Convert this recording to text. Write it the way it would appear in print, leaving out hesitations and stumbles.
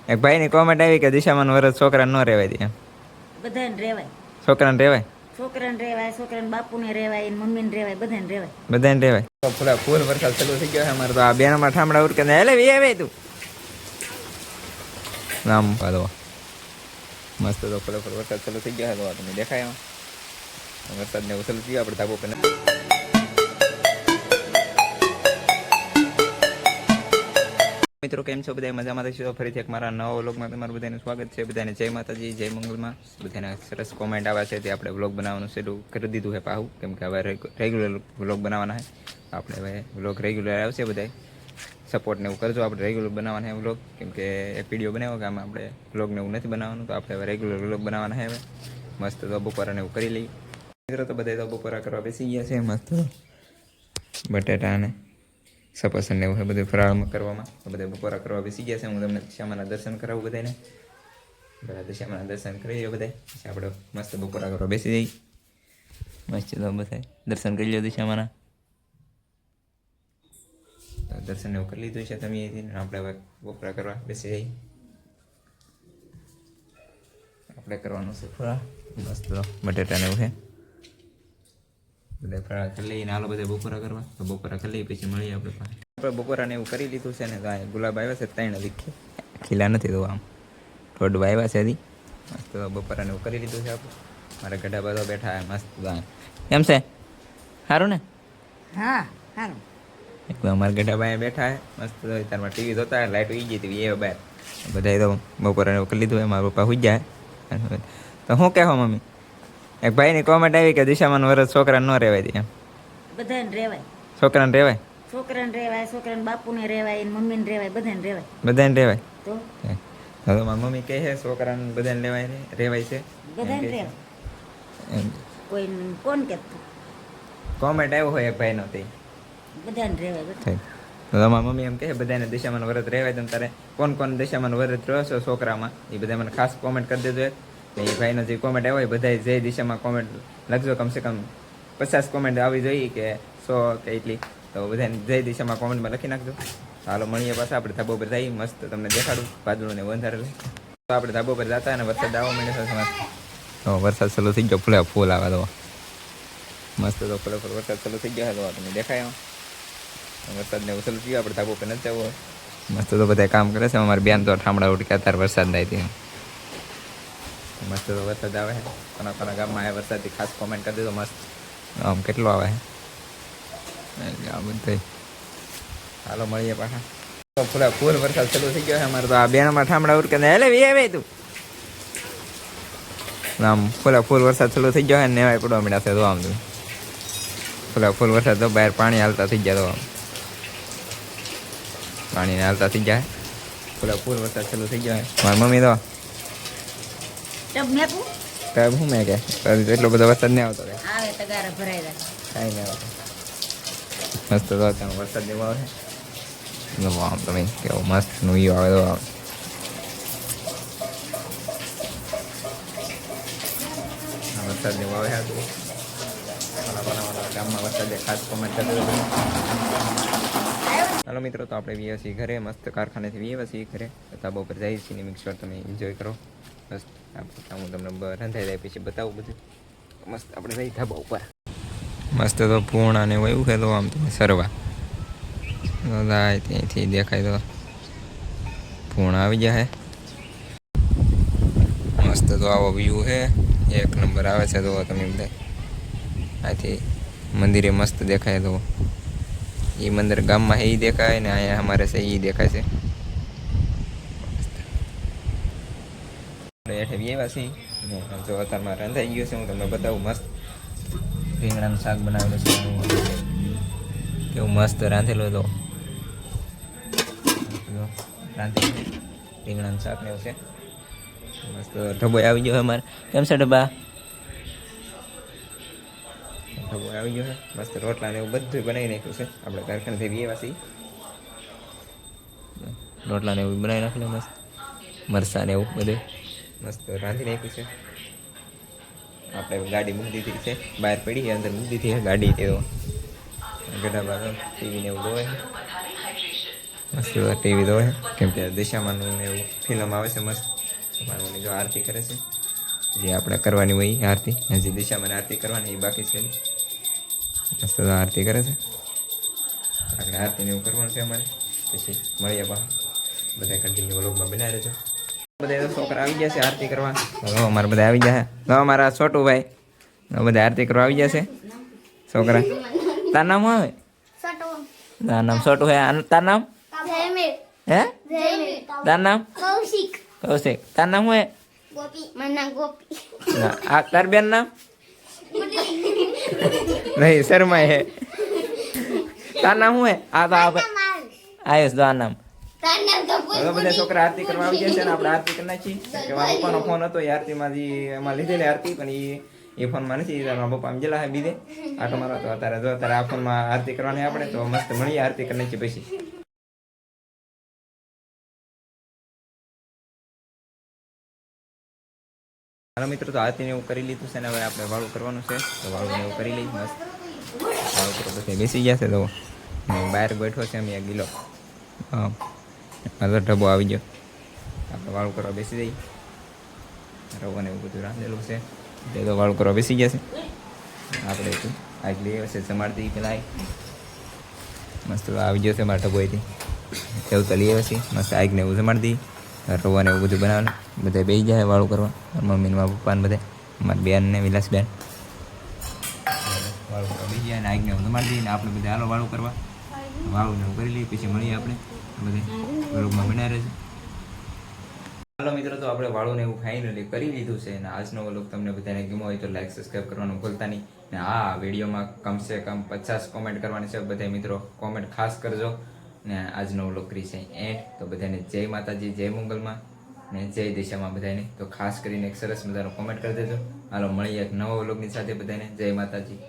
એક ભાઈની કોમેન્ટ આવી કે દિશામાન વરસ છોકરાને ન રહેવાય દે એમ. બધાને રહેવાય. છોકરાને રહેવાય? છોકરાને રહેવાય, છોકરાને બાપુને રહેવાય, મમ્મીને રહેવાય, બધાને રહેવાય. બધાને રહેવાય. તો ફૂલ વરસાદ ચાલુ થઈ ગયો છે અમારે તો. આ બેનમાં ઠામડા ઉડકે હેલે વી આવે તું નામ પાડો મસ્ત. તો ફૂલ વરસાદ ચાલુ થઈ ગયો છે. તો તમે દેખાય વરસાદને એવું ચાલુ થયું આપણે ધાબો પર. મિત્રો કેમ છો બધા? મજામાં થઈશું. ફરીથી એક મારા નવા વ્લોગમાં તમારું બધાનું સ્વાગત છે. બધાને જય માતાજી, જય મંગલમાં. બધાને સરસ કોમેન્ટ આવે છે તે આપણે વ્લોગ બનાવવાનું શરૂ કરી દીધું છે પાહું, કેમ કે હવે રેગ્યુલર વ્લોગ બનાવવાના છે. આપણે હવે વ્લોગ રેગ્યુલર આવશે. બધા સપોર્ટને એવું કરજો. આપણે રેગ્યુલર બનાવવાના છે વ્લોગ, કેમ કે એક વિડીયો બનાવ્યો કે આમાં આપણે વ્લોગને એવું નથી બનાવવાનું. તો આપણે હવે રેગ્યુલર વ્લોગ બનાવવાના છે. હવે મસ્ત તો બપોરાને એવું કરી લઈએ. મિત્રો તો બધા તો બપોરા કરવા બેસી ગયા છે. મસ્ત બટેટા અને સપસન એવું છે બધું ફરાળમાં કરવામાં. તો બધા બપોરા કરવા બેસી ગયા છે. હું તમને દિશામાના દર્શન કરાવું બધાને. બધા દિશામાના દર્શન કરી લો બધા. પછી આપણે મસ્ત બપોરા કરવા બેસી જઈએ. મસ્ત તો બધા દર્શન કરી લો દિશામાના. દર્શન એવું કરી લીધું છે તમે. આપણે હવે બપોરા કરવા બેસી જઈએ. આપણે કરવાનું છે ફરાળ મસ્ત બટેટાને એવું છે. બધા ફરાળ કરી લઈએ. હાલો બધા બપોરા કરવા. તો બપોરા કરી લઈએ પછી મળીએ આપણે બપોરાને એવું કરી લીધું છે ને. તો ગુલાબ આવ્યા છે 3 હજી ખીલા નથી. તો આમ રોડવા આવ્યા છે હજી. મસ્ત બપોરાને એવું કરી લીધું છે આપણે. મારા ગઢા બધા બેઠા મસ્ત. એમ છે સારું ને? હા સારું. એકદમ અમારા ગઢા ભાઈ બેઠા છે મસ્ત. તારમાં ટીવી જોતા લાઈટ ઉઈ ગઈ હતી એ બહાર. બધા તો બપોરાને એવું કરી લીધું. મારા પપ્પા સુઈ જાય. તો શું કહેવો મમ્મી? એક ભાઈની કોમેન્ટ આવી કે દિશામાન વરસ છોકરાને ન રહેવાય દે એમ. બધાને રહેવાય. છોકરાને રહેવાય? છોકરાને રહેવાય, છોકરાને બાપુને રહેવાય, મમ્મીને રહેવાય, બધાને રહેવાય. બધાને રહેવાય. તો હવે મારી મમ્મી કહે છે છોકરાને બધાને રહેવાય છે. બધાને રહેવાય. કોઈ કોણ કહેતું? કોમેન્ટ આવ્યો હોય એક ભાઈનો તે બધાને રહેવાય. તો તમારી મમ્મી એમ કહે બધાને દિશામાન વ્રત રહેવાય. તમે તારે કોણ કોણ દિશામાન વ્રત રહ્યો છો છોકરામાં એ બધા મને ખાસ કોમેન્ટ કરી દેજો. એ ભાઈનો જે કોમેન્ટ આવ્યો હોય બધા જે દિશામાં કોમેન્ટ લખજો. કમસે કમ 50 કોમેન્ટ આવી જોઈએ કે 100 કે એટલી. તો બધાને જે દિશામાં કોમેન્ટમાં લખી નાખજો. હાલો મળીએ પાછા. આપણે ધાબો પર જઈએ. મસ્ત તમને દેખાડું વાદળોને વધારેલું. તો આપણે ધાબો પર જતા અને વરસાદ આવવા માંડ્યો છે. તો વરસાદ ચાલુ થઈ ગયો. ફૂલ આવે તો મસ્ત. તો ફૂલ વરસાદ ચાલુ થઈ ગયો. તો તમને દેખાય વરસાદને એવું ચાલુ થયું. આપણે ધાબો પર નથી જવું. મસ્ત તો બધા કામ કરે છે. અમારી બેન તો ઠામડા ઉઠી અત્યારે વરસાદ નહીં હતી. મસ્ત તો વરસાદ આવે છે. કોના ગામમાં આવે વરસાદથી ખાસ કોમેન્ટ કરી દેજો. મસ્ત આમ કેટલો આવે છે આ બધું. હાલો મળીએ પાછા. તો ફૂલ વરસાદ ચાલુ થઈ ગયો છે અમારે તો. આ બેનમાં ઠામડા ઉડકે હેલે વી આવે તું આમ. ફૂલ વરસાદ ચાલુ થઈ ગયો છે. નેવાય પડવા માંડ્યા છે. તો આમ તું ફૂલ વરસાદ તો બહાર પાણી હાલતા થઈ ગયા. તો આમ પાણીને હાલતા થઈ જાય. ફૂલ વરસાદ ચાલુ થઈ ગયો. મારી મમ્મી તો ટબ શું મેં કે એટલો બધો વરસાદ નહીં આવતો. આવે તગારા ભરાઈ જાય. કાંઈ નહીં આવતો. મસ્ત તો ત્યાં વરસાદ જેવો આવે. આમ તમે કેવો મસ્ત નુયો આવે. તો વરસાદ જેવો આવે. ગામમાં વરસાદ ખાસ કોમેન્ટ કરી દેજો. હાલો મિત્રો, તો આપણે વીએ છીએ ઘરે. મસ્ત કારખાનેથી વીએ છીએ ઘરે. ધાબા ઉપર જઈએ છીએ. મિક્સર તમે એન્જોય કરો. મસ્ત હું તમને રંધાઈ જાય પછી બતાવું બધું. મસ્ત આપણે જઈએ ધાબા ઉપર. મસ્ત તો પૂર્ણ અને એવું છે. તો આમ તમે સરવા ત્યાંથી દેખાય. તો પૂર્ણ આવી જાય. મસ્ત તો આવો વ્યૂ છે. એક નંબર આવે છે. તો તમે બધા આથી મંદિરે મસ્ત દેખાય. તો એ મંદિર ગામમાં એ દેખાય ને અહીંયા અમારે છે એ દેખાય છે. જો અત્યારમાં રંધાઈ ગયું છે. હું તમને બતાવું. મસ્ત રીંગણાનું શાક બનાવેલું છે. કેવું મસ્ત રાંધેલું. તો રીંગણાનું શાક ને એવું છે. મસ્ત ઢબો આવી ગયો અમારે. કેમ છે ડબ્બા? ઢબો આવી ગયો છે. મસ્ત રોટલા ને એવું બધું બનાવી નાખ્યું છે. આપણે કારખાનેથી વ્યવાસી રોટલા ને એવું બનાવી નાખેલું. મસ્ત મરચાં ને એવું બધું મસ્ત રાંધી નાખ્યું છે. આપણે ગાડી મૂકી દીધી છે. બહાર પડી છે. અંદર મૂકી દીધી છે ગાડી. તે ગઢા બાર ટીવી ને એવું જોવે. મસ્ત ટીવી તો હોય કેમ કે દિશામાનું ને એવું ફિલ્મ આવે છે મસ્ત. માનવની જો આરતી કરે છે જે આપણે કરવાની હોય એ આરતી, હજી દિશામાં આરતી કરવાની એ બાકી છે. મસ્ત તો આરતી કરે છે. આપણે આરતીને એવું કરવાનું છે અમારે. પછી મળીએ પા બધા કન્ટિન્યુ વ્લોગમાં બનાવી રહેજો. બધા છોકરા આવી ગયા છે આરતી કરવા. હવે અમારે બધા આવી ગયા છે. અમારા છોટું ભાઈ બધા આરતી કરવા આવી ગયા છે છોકરા. તાર નામ શું આવે? તાર નામ છોટું હે. તાર નામ હે? તાર નામ કૌશિક. તાર નામ શું હે? આ તાર બેન નામ નહીં શર્મા હે. તાર નામ શું હે? આ તો આયુષ તો આ નામ. હવે બધા છોકરા આરતી કરવા આવી ગયા છે ને આપણે આરતી કરી નાખી. કે મારા પપ્પાનો ફોન હતો એ આરતીમાંથી એમાં લીધેલી આરતી પણ એ ફોનમાં નથી. મારા પપ્પા ગયેલા હે બીજે આટો મારો તો અત્યારે જો અત્યારે આ ફોનમાં આરતી કરવાની આપણે તો મસ્ત મળીએ આરતી કરી નાખી પછી. હાલો મિત્રો તો આરતીને એવું કરી લીધું છે ને હવે આપણે વાળું કરવાનું છે તો વાળું એવું કરી લઈએ મસ્ત. વાળું કરો પછી બેસી ગયા છે તો બહાર બેઠો છે અમે ગીલો. હા આ ઢબો આવી ગયો. આપણે વાળું કરવા બેસી જઈએ. રવાને એવું બધું રાંધેલું છે તે તો વાળું કરવા બેસી ગયા છે. આપણે આગલી હશે જમાડતી પેલા મસ્ત આવી ગયો છે મારા ઢબોથી એવું તો લઈ આવે છે મસ્ત આગને એવું જમાડતી રવાને એવું બધું બનાવવાનું. બધા બેસી જાય વાળું કરવા મમ્મીને મારા પપ્પાને બધા મારી બેન ને વિલાસબેન વાળું કરવા બેસી જાય ને આગને એવું જમાડી દઈએ ને આપણે બધા હાલો વાળું કરવા. વાળું ને એવું કરી લઈએ પછી મળીએ આપણે બધે વ્લોગમાં બનાવી રહેશે. હાલો મિત્રો તો આપણે વાળું ને એવું ફાઇનલી કરી લીધું છે અને આજનો વ્લોગ તમને બધાને ગમ્યો હોય તો લાઈક સબસ્ક્રાઈબ કરવાનું ભૂલતા નહીં. ને આ વિડીયોમાં કમસે કમ 50 કોમેન્ટ કરવાની છે. બધા મિત્રો કોમેન્ટ ખાસ કરજો. ને આજનો વ્લોગ કરી છે એન્ડ તો બધાને જય માતાજી, જય મંગલમાં ને જય દિશામાં બધાને. તો ખાસ કરીને એક સરસ મજાનો કોમેન્ટ કરી દેજો. હાલો મળીએ એક નવો વ્લોગની સાથે બધાને જય માતાજી.